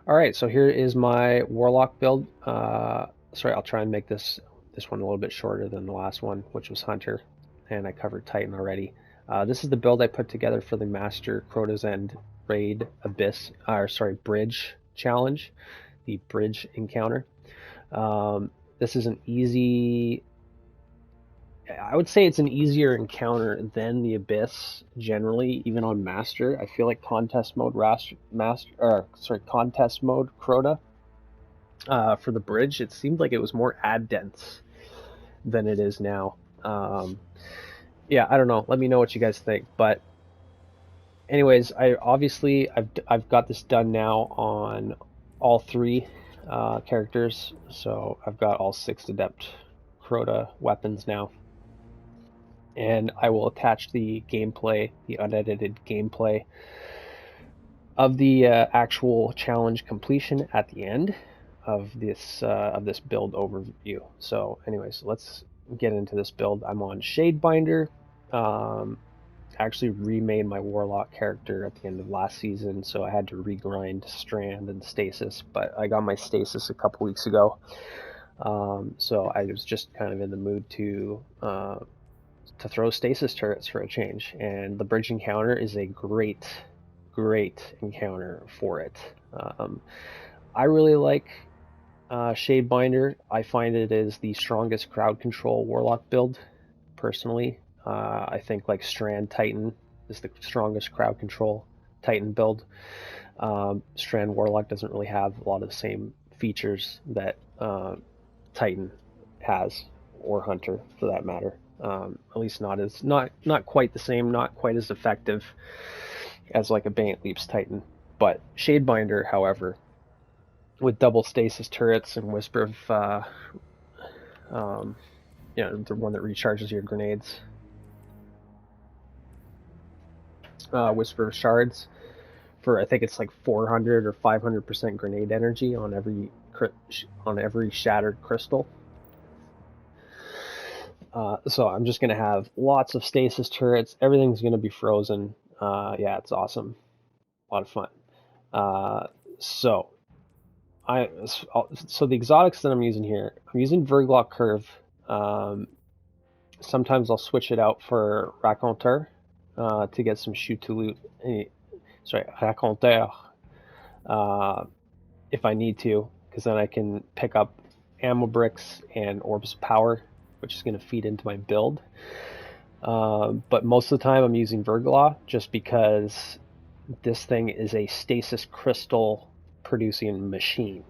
All right, so here is my Warlock build. Sorry, I'll try and make this one a little bit shorter than the last one, which was Hunter, and I covered Titan already. This is the build I put together for the Master Crota's End Raid Abyss, or sorry, Bridge Challenge, the Bridge Encounter. This is an easy. I would say it's an easier encounter than the Abyss generally, even on Master. I feel like contest mode contest mode Crota for the bridge, it seemed like it was more ad dense than it is now. Yeah, I don't know. Let me know what you guys think. But anyways, I've got this done now on all three characters, so I've got all 6 adept Crota weapons now. And I will attach the gameplay, the unedited gameplay of the actual challenge completion at the end of this build overview. So, anyways, let's get into this build. I'm on Shadebinder. Actually remade my Warlock character at the end of last season, so I had to regrind Strand and Stasis. But I got my Stasis a couple weeks ago, so I was just kind of in the mood to throw Stasis turrets for a change, and the bridge encounter is a great encounter for it. I really like Shadebinder. I find it is the strongest crowd control Warlock build, personally. I think like Strand Titan is the strongest crowd control Titan build. Strand Warlock doesn't really have a lot of the same features that Titan has, or Hunter for that matter. At least not quite the same, not quite as effective as like a Bane Leaps Titan. But Shadebinder, however, with double stasis turrets and Whisper of the one that recharges your grenades, Whisper of Shards for, I think it's like 400 or 500% grenade energy on every shattered crystal. So I'm just gonna have lots of stasis turrets. Everything's gonna be frozen. Yeah, it's awesome. A lot of fun. So the exotics that I'm using here, I'm using Verglock Curve. Sometimes I'll switch it out for Raconteur to get some shoot to loot. Raconteur, if I need to, because then I can pick up ammo bricks and orbs of power, which is going to feed into my build. But most of the time I'm using Verglaw just because this thing is a stasis crystal producing machine.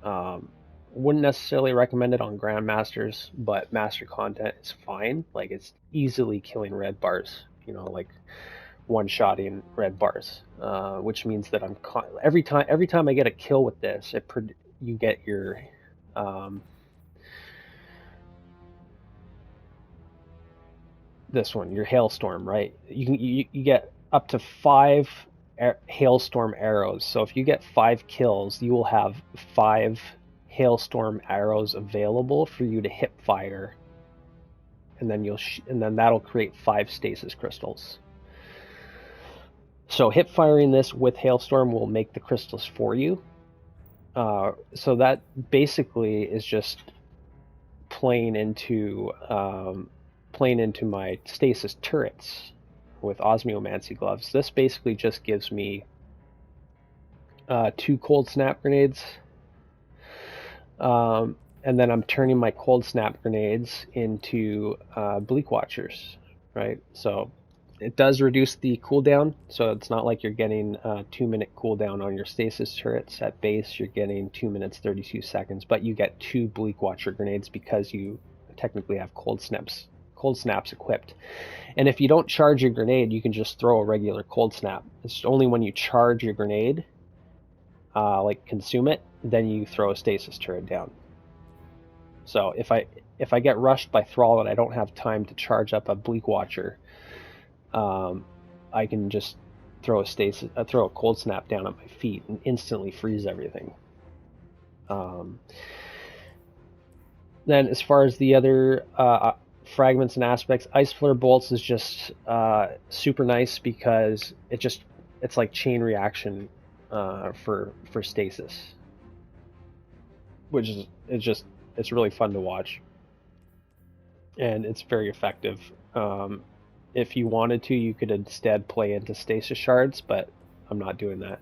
Wouldn't necessarily recommend it on Grandmasters, but Master content is fine. Like, it's easily killing red bars, like one-shotting red bars, which means that I'm every time I get a kill with this, you get your this one, your hailstorm, right? You get up to 5 hailstorm arrows. So if you get 5 kills, you will have 5 hailstorm arrows available for you to hip fire, and then that'll create 5 stasis crystals. So hip firing this with hailstorm will make the crystals for you. So that basically is just playing into my stasis turrets with Osmiomancy gloves. This basically just gives me 2 cold snap grenades, and then I'm turning my cold snap grenades into Bleak Watchers, right? So it does reduce the cooldown, so it's not like you're getting a 2-minute cooldown on your stasis turrets. At base, you're getting 2 minutes 32 seconds, but you get 2 Bleak Watcher grenades because you technically have cold snaps equipped. And if you don't charge your grenade, you can just throw a regular cold snap. It's only when you charge your grenade, like consume it, then you throw a stasis turret down. So if I get rushed by Thrall and I don't have time to charge up a Bleak Watcher, I can just throw a cold snap down at my feet and instantly freeze everything. Then as far as the other fragments and aspects, Ice Flare Bolts is just super nice because it's like chain reaction for stasis, which is it's really fun to watch, and it's very effective. If you wanted to, you could instead play into stasis shards, but I'm not doing that.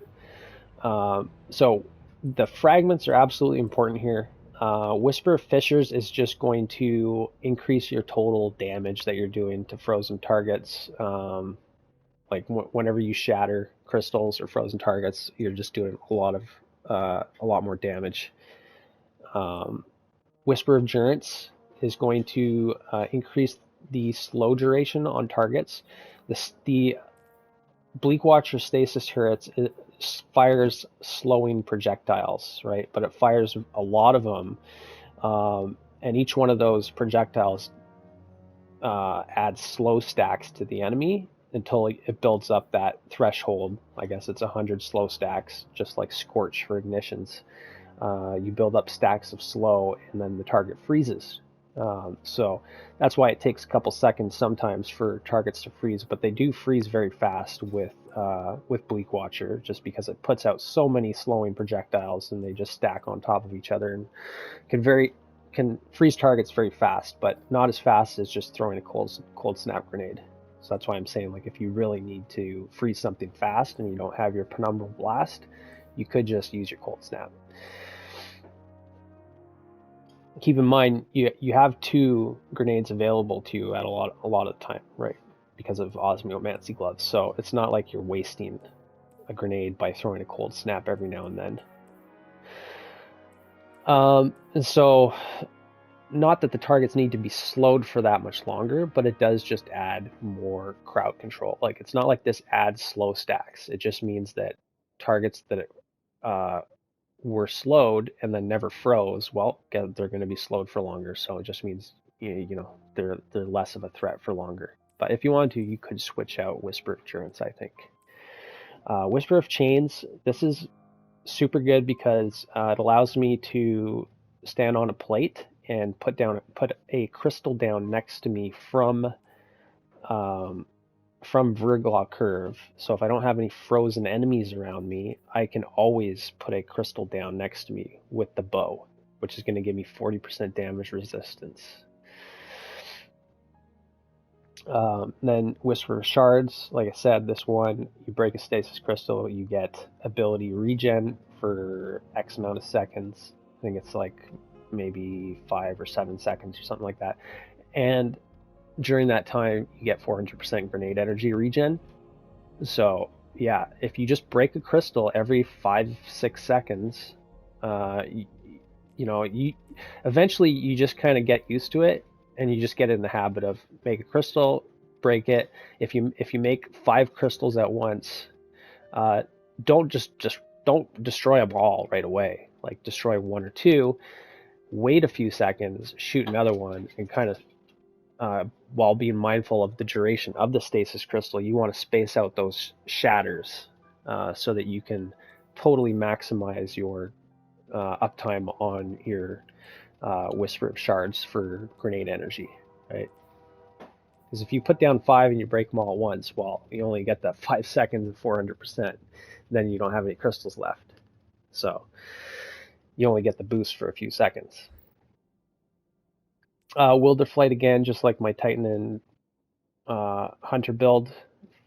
So the fragments are absolutely important here. Whisper of Fissures is just going to increase your total damage that you're doing to frozen targets. Like whenever you shatter crystals or frozen targets, you're just doing a lot more damage. Whisper of Durance is going to increase the slow duration on targets. The Bleakwatcher Stasis turrets, it fires slowing projectiles, right? But it fires a lot of them, and each one of those projectiles adds slow stacks to the enemy until it builds up that threshold. I guess it's 100 slow stacks, just like Scorch for ignitions. You build up stacks of slow, and then the target freezes. So that's why it takes a couple seconds sometimes for targets to freeze, but they do freeze very fast with Bleakwatcher, just because it puts out so many slowing projectiles and they just stack on top of each other and can freeze targets very fast, but not as fast as just throwing a cold snap grenade. So that's why I'm saying, like, if you really need to freeze something fast and you don't have your Penumbral Blast, you could just use your cold snap. Keep in mind, you have 2 grenades available to you at a lot of the time, right? Because of Osmiomancy gloves. So it's not like you're wasting a grenade by throwing a cold snap every now and then. And so, not that the targets need to be slowed for that much longer, but it does just add more crowd control. Like, it's not like this adds slow stacks. It just means that targets that were slowed and then never froze, well, they're going to be slowed for longer. So it just means they're less of a threat for longer. But if you wanted to, you could switch out Whisper of Durance, I think. Whisper of Chains, this is super good because it allows me to stand on a plate and put a crystal down next to me from Verglaw Curve. So if I don't have any frozen enemies around me, I can always put a crystal down next to me with the bow, which is going to give me 40% damage resistance. Then Whisper of Shards, like I said, this one, you break a stasis crystal, you get ability regen for X amount of seconds. I think it's like maybe 5 or 7 seconds or something like that. And during that time, you get 400% grenade energy regen. So yeah, if you just break a crystal every 5-6 seconds, you eventually you just kind of get used to it, and you just get in the habit of make a crystal, break it. If you make 5 crystals at once, don't don't destroy them all right away. Like, destroy 1 or 2, wait a few seconds, shoot another one, and kind of while being mindful of the duration of the stasis crystal, you want to space out those shatters so that you can totally maximize your uptime on your Whisper of Shards for grenade energy, right? Because if you put down 5 and you break them all at once, well, you only get that 5 seconds and 400%, then you don't have any crystals left. So you only get the boost for a few seconds. Wilder Flight again, just like my Titan and Hunter build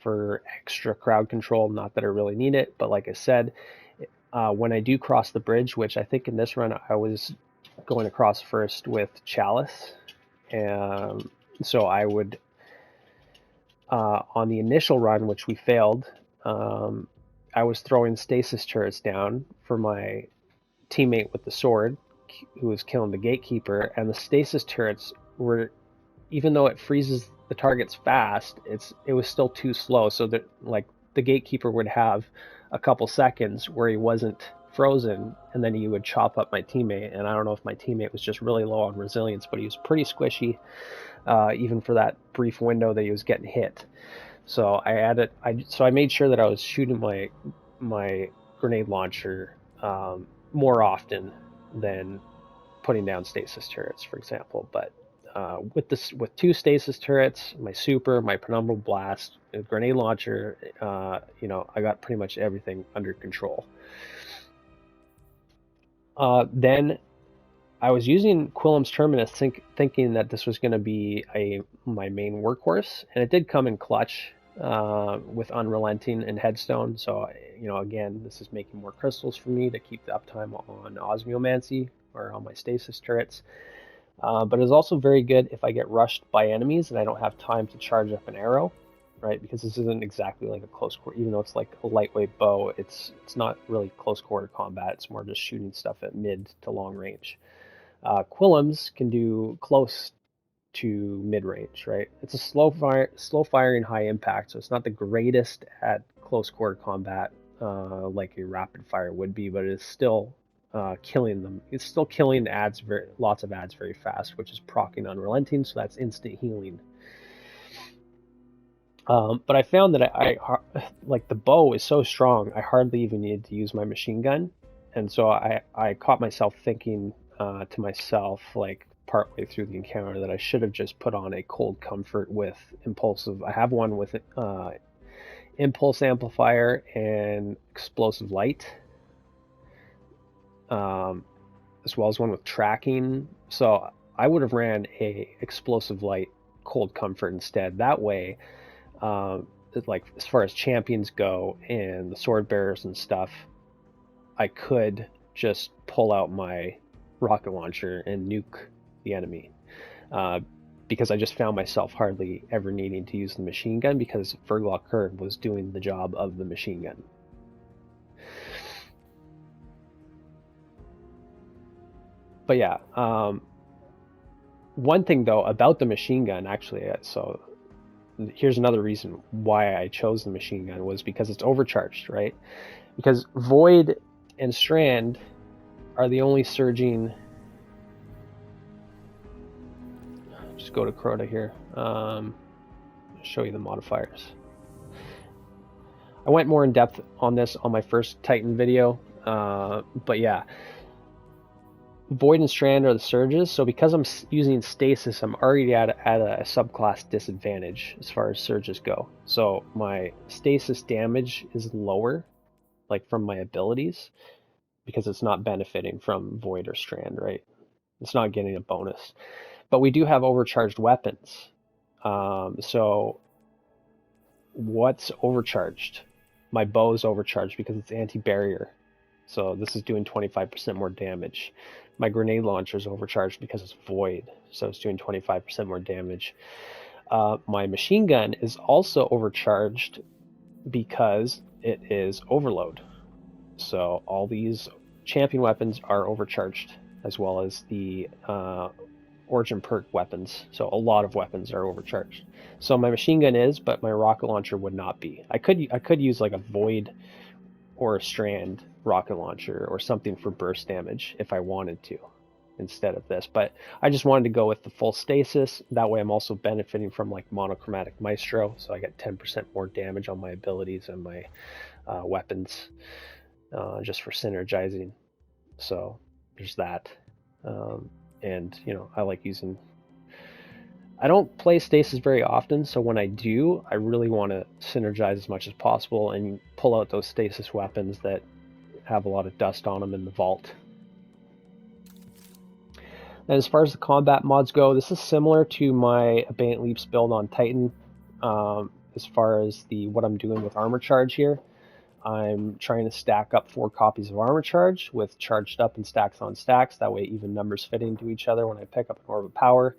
for extra crowd control. Not that I really need it, but like I said, when I do cross the bridge, which I think in this run I was going across first with Chalice, so I would, on the initial run, which we failed, I was throwing stasis turrets down for my teammate with the sword, who was killing the gatekeeper, and the stasis turrets were, even though it freezes the targets fast, it was still too slow, so that, like, the gatekeeper would have a couple seconds where he wasn't frozen, and then he would chop up my teammate. And I don't know if my teammate was just really low on resilience, but he was pretty squishy, even for that brief window that he was getting hit. So I made sure that I was shooting my grenade launcher more often than putting down stasis turrets, for example. But with two stasis turrets, my super, my penumbral blast, a grenade launcher, I got pretty much everything under control. Then I was using Quillam's Terminus thinking that this was going to be my main workhorse, and it did come in clutch with Unrelenting and Headstone. So, again, this is making more crystals for me to keep the uptime on Osmiomancy or on my stasis turrets. But it's also very good if I get rushed by enemies and I don't have time to charge up an arrow, right? Because this isn't exactly like a close quarter, even though it's like a lightweight bow, it's not really close quarter combat. It's more just shooting stuff at mid to long range. Quillams can do close to mid range, right? It's a slow firing, high impact, so it's not the greatest at close quarter combat like a rapid fire would be, but it is still killing them. It's still killing lots of ads very fast, which is proccing Unrelenting, so that's instant healing. But I found that I like the bow is so strong, I hardly even needed to use my machine gun, and so I caught myself thinking to myself, like partway through the encounter, that I should have just put on a Cold Comfort with impulsive. I have one with impulse amplifier and explosive light, as well as one with tracking. So I would have ran a explosive light Cold Comfort instead. That way, like as far as champions go and the sword bearers and stuff, I could just pull out my rocket launcher and nuke the enemy, because I just found myself hardly ever needing to use the machine gun because Verglock Curve was doing the job of the machine gun. But yeah, one thing though about the machine gun, actually, so here's another reason why I chose the machine gun, was because it's overcharged, right? Because Void and Strand are the only surging. Just go to Crota here. Show you the modifiers. I went more in depth on this on my first Titan video, but yeah, Void and Strand are the surges. So because I'm using Stasis, I'm already at a subclass disadvantage as far as surges go. So my Stasis damage is lower, like from my abilities, because it's not benefiting from Void or Strand, right? It's not getting a bonus. But we do have overcharged weapons. So what's overcharged? My bow is overcharged because it's anti-barrier. So this is doing 25% more damage. My grenade launcher is overcharged because it's Void. So it's doing 25% more damage. My machine gun is also overcharged because it is overload. So all these champion weapons are overcharged, as well as the origin perk weapons. So a lot of weapons are overcharged. So my machine gun is, but my rocket launcher would not be. I could use like a Void or a Strand rocket launcher or something for burst damage if I wanted to instead of this, but I just wanted to go with the full Stasis. That way I'm also benefiting from like monochromatic Maestro, so I get 10% more damage on my abilities and my weapons, just for synergizing. So there's that. And I like using, I don't play Stasis very often, so when I do, I really want to synergize as much as possible and pull out those Stasis weapons that have a lot of dust on them in the vault. And as far as the combat mods go, this is similar to my Abandoned Leaps build on Titan. As far as what I'm doing with Armor Charge here, I'm trying to stack up 4 copies of Armor Charge with charged up and stacks on stacks. That way even numbers fit into each other. When I pick up an Orb of Power,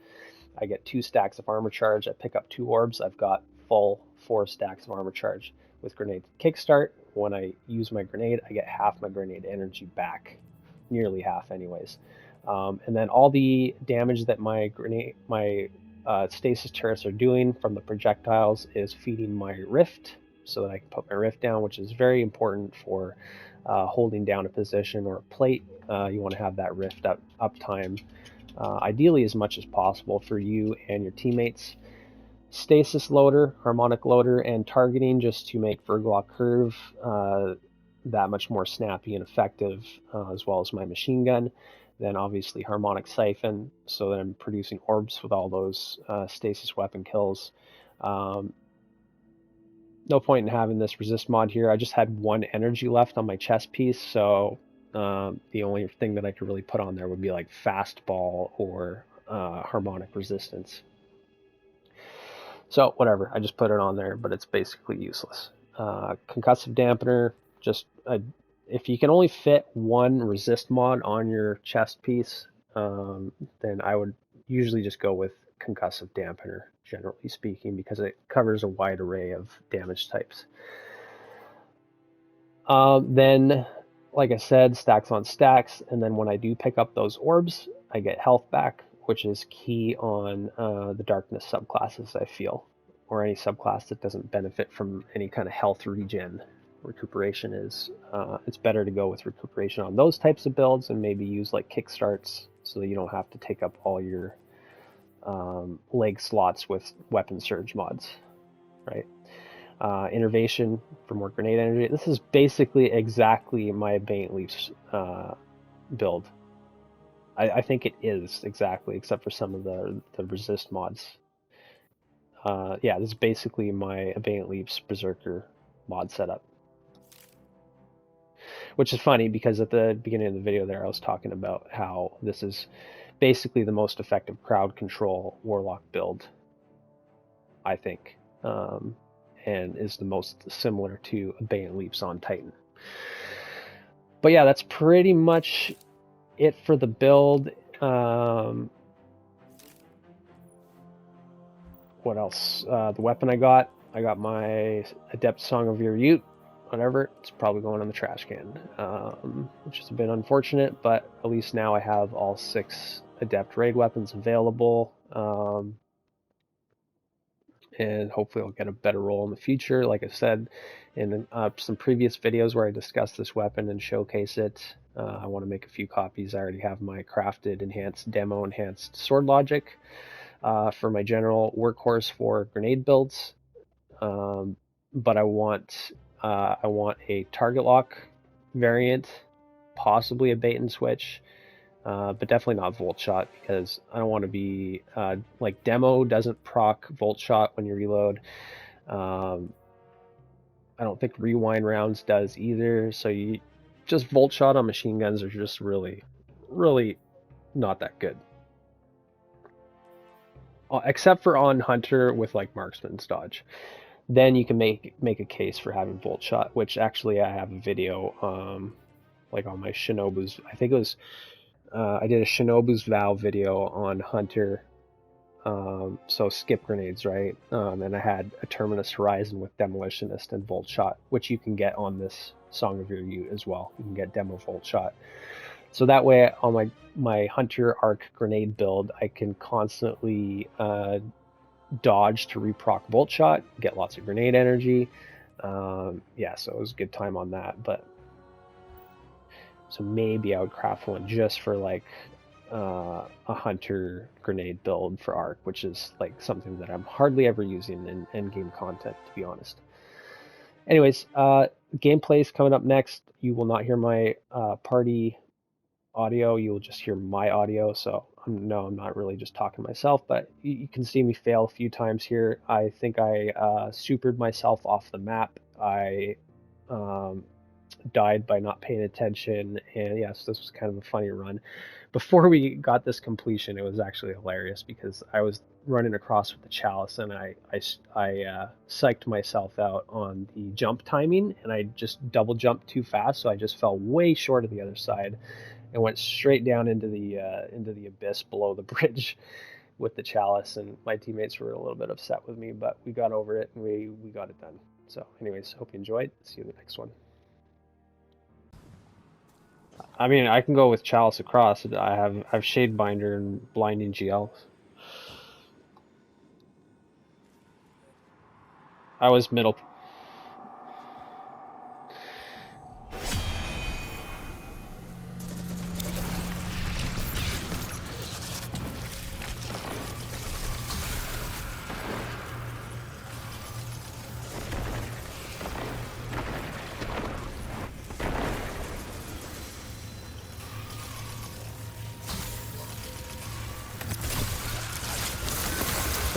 I get 2 stacks of Armor Charge. I pick up 2 orbs, I've got full 4 stacks of Armor Charge. With Grenade Kickstart, when I use my grenade, I get half my grenade energy back. Nearly half anyways. And then all the damage that my Stasis turrets are doing from the projectiles is feeding my Rift, so that I can put my Rift down, which is very important for holding down a position or a plate. You want to have that Rift uptime, ideally as much as possible for you and your teammates. Stasis loader, harmonic loader, and targeting just to make Verglock Curve that much more snappy and effective, as well as my machine gun. Then obviously harmonic siphon, so that I'm producing orbs with all those stasis weapon kills. No point in having this resist mod here. I just had 1 energy left on my chest piece, so the only thing that I could really put on there would be like fastball or harmonic resistance. So whatever, I just put it on there, but it's basically useless. Concussive dampener, just if you can only fit 1 resist mod on your chest piece, then I would usually just go with concussive dampener, generally speaking, because it covers a wide array of damage types. Then, like I said, stacks on stacks, and then when I do pick up those orbs, I get health back, which is key on the darkness subclasses, I feel, or any subclass that doesn't benefit from any kind of health regen. Recuperation is, it's better to go with recuperation on those types of builds and maybe use like kickstarts so that you don't have to take up all your leg slots with weapon surge mods, right? Innervation for more grenade energy. This is basically exactly my Abeyant Leafs build. I think it is exactly, except for some of the resist mods. Yeah, this is basically my Abeyant Leafs Berserker mod setup. Which is funny because at the beginning of the video there I was talking about how this is basically the most effective crowd control Warlock build, I think, and is the most similar to Abeyant Leaps on Titan. But yeah, that's pretty much it for the build. What else? The weapon I got my Adept Song of Ute, whatever. It's probably going on the trash can, which is a bit unfortunate, but at least now I have all 6 Adept raid weapons available, and hopefully I'll get a better roll in the future. Like I said in some previous videos where I discussed this weapon and showcase it, I want to make a few copies. I already have my crafted enhanced sword logic for my general workhorse for grenade builds, but I want a target lock variant, possibly a bait and switch, but definitely not volt shot, because I don't want to be like demo doesn't proc volt shot when you reload. I don't think rewind rounds does either, so you just volt shot on machine guns are just really not that good, except for on hunter with like marksman's dodge. Then you can make a case for having volt shot, which actually I have a video like on my Shinobu's, I think it was I did a Shinobu's Vow video on hunter, so skip grenades, right? And I had a Terminus Horizon with Demolitionist and volt shot, which you can get on this Song of Ute as well. You can get demo volt shot, so that way on my hunter arc grenade build I can constantly dodge to reproc volt shot, get lots of grenade energy. Yeah, so it was a good time on that. But so maybe I would craft one just for like a hunter grenade build for arc, which is like something that I'm hardly ever using in endgame content, to be honest. Anyways, gameplay is coming up next. You will not hear my party audio, you will just hear my audio, so no, I'm not really just talking to myself, but you can see me fail a few times here. I think I supered myself off the map. I died by not paying attention, and yes, this was kind of a funny run. Before we got this completion, it was actually hilarious because I was running across with the chalice and I psyched myself out on the jump timing, and I just double jumped too fast, so I just fell way short of the other side and went straight down into the abyss below the bridge with the chalice, and my teammates were a little bit upset with me, but we got over it and we got it done. So anyways, hope you enjoyed. See you in the next one. I mean, I can go with chalice across. I have shade binder and blinding GL. I was middle.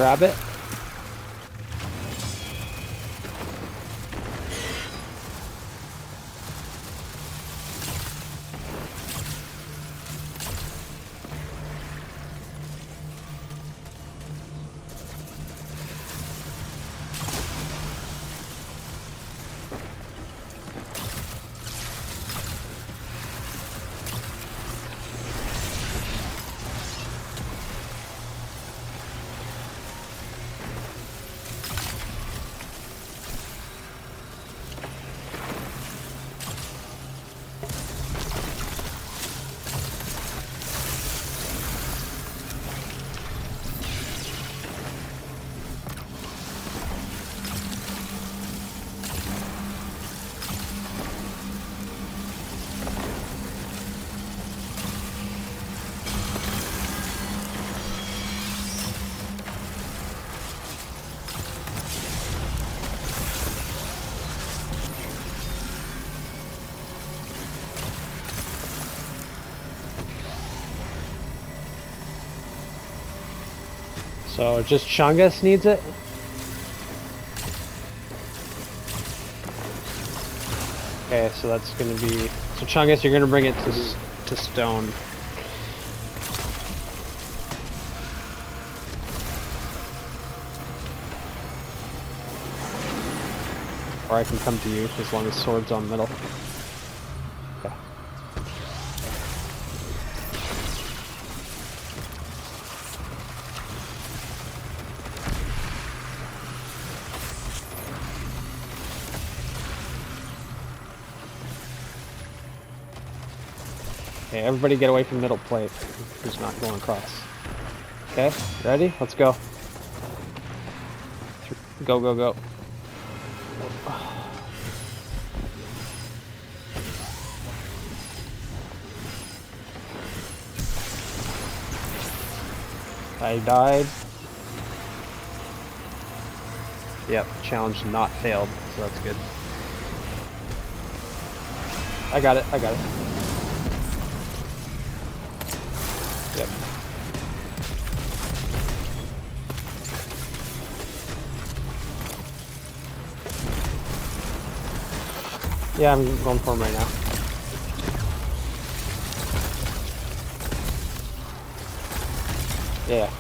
grab it. So just Chungus needs it? Okay, so that's gonna be... So Chungus, you're gonna bring it to stone. Or I can come to you, as long as sword's on middle. Okay. Okay, everybody get away from middle plate. Who's not going across. Okay, ready? Let's go. Go, go, go. I died. Yep, challenge not failed, so that's good. I got it, I got it. Yep. Yeah, I'm going for him right now. Yeah.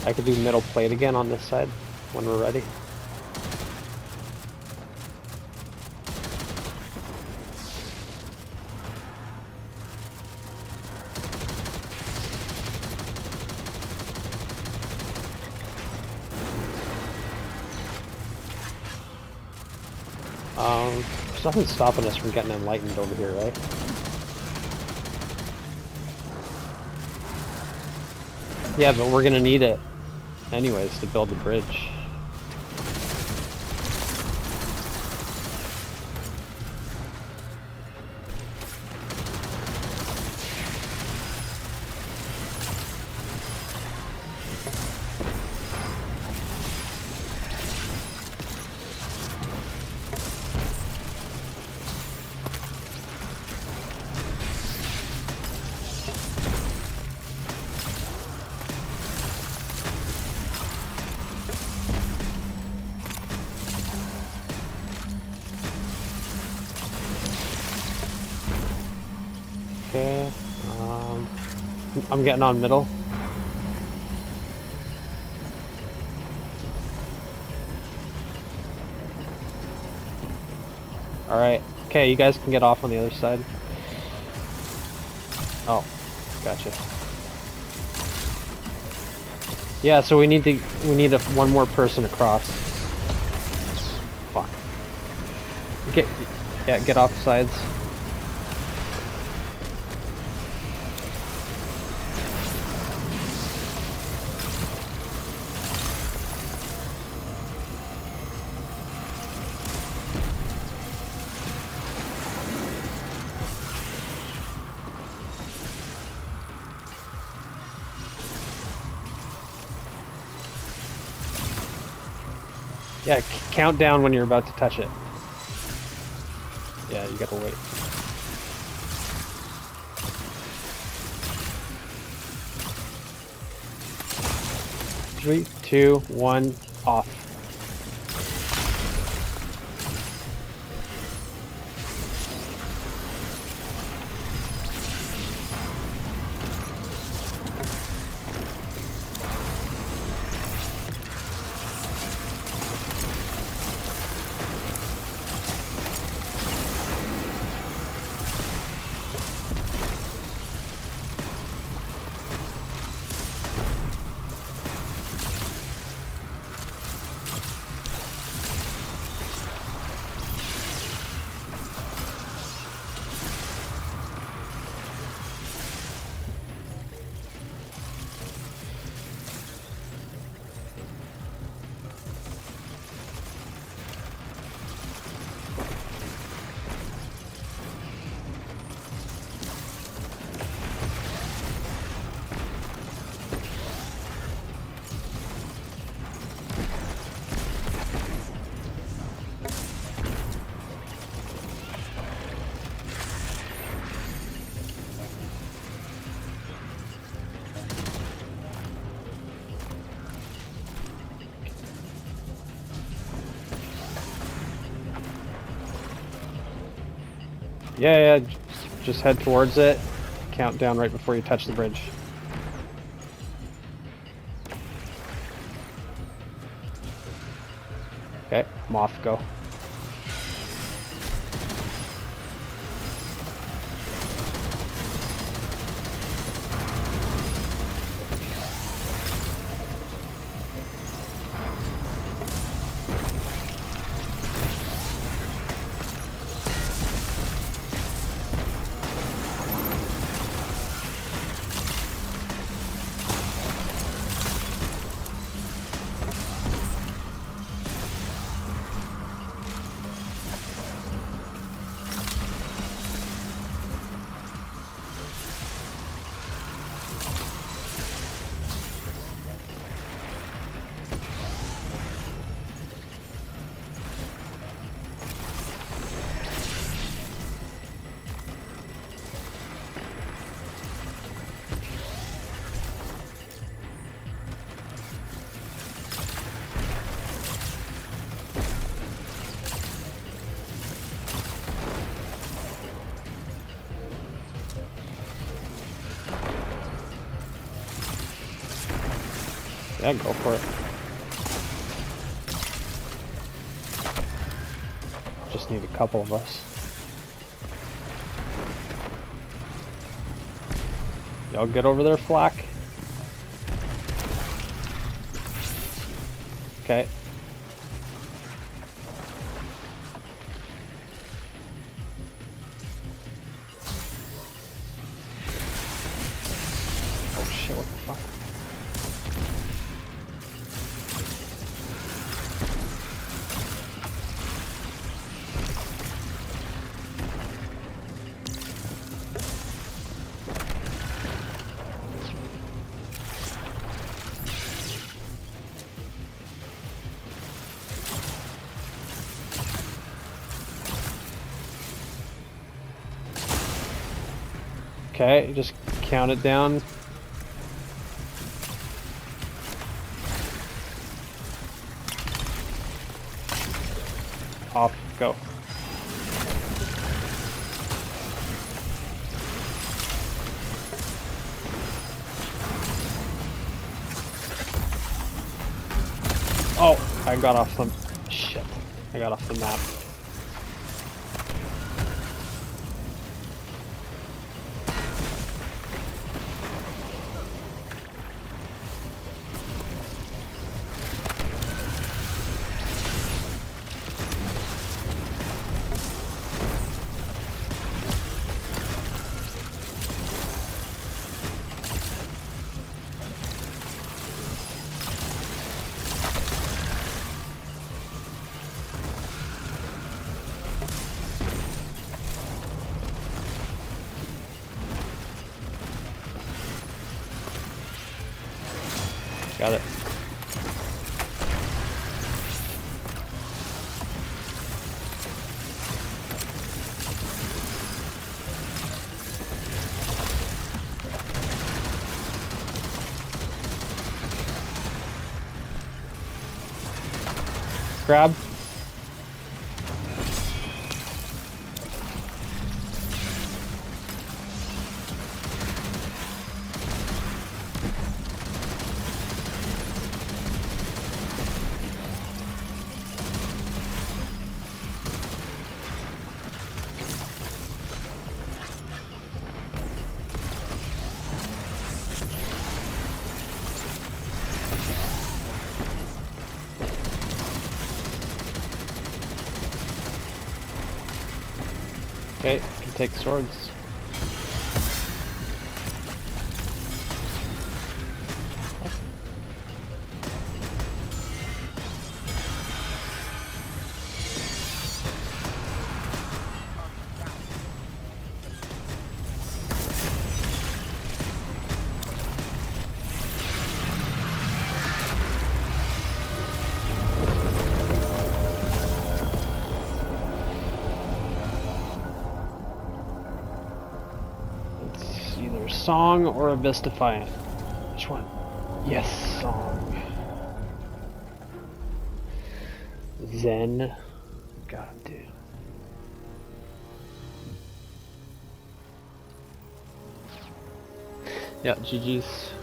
I could do middle plate again on this side when we're ready. There's nothing stopping us from getting enlightened over here, right? Yeah, but we're gonna need it anyways to build the bridge. Okay, I'm getting on middle. Alright, okay, you guys can get off on the other side. Oh, gotcha. Yeah, so we need one more person across. Fuck. Get off the sides. Yeah, count down when you're about to touch it. Yeah, you gotta wait. 3, 2, 1, off. Yeah, just head towards it. Count down right before you touch the bridge. Okay, Moth, go. Yeah, go for it. Just need a couple of us. Y'all get over there, Flack. Okay. Oh shit, what the fuck? Okay, just count it down. Off, go. Oh, I got off some... Shit. I got off the map. Got it. Grab. Okay, can take swords. It's either Song or Abyss Defiant. Which one? Yes, Song. Zen. God, dude. Yeah, GG's.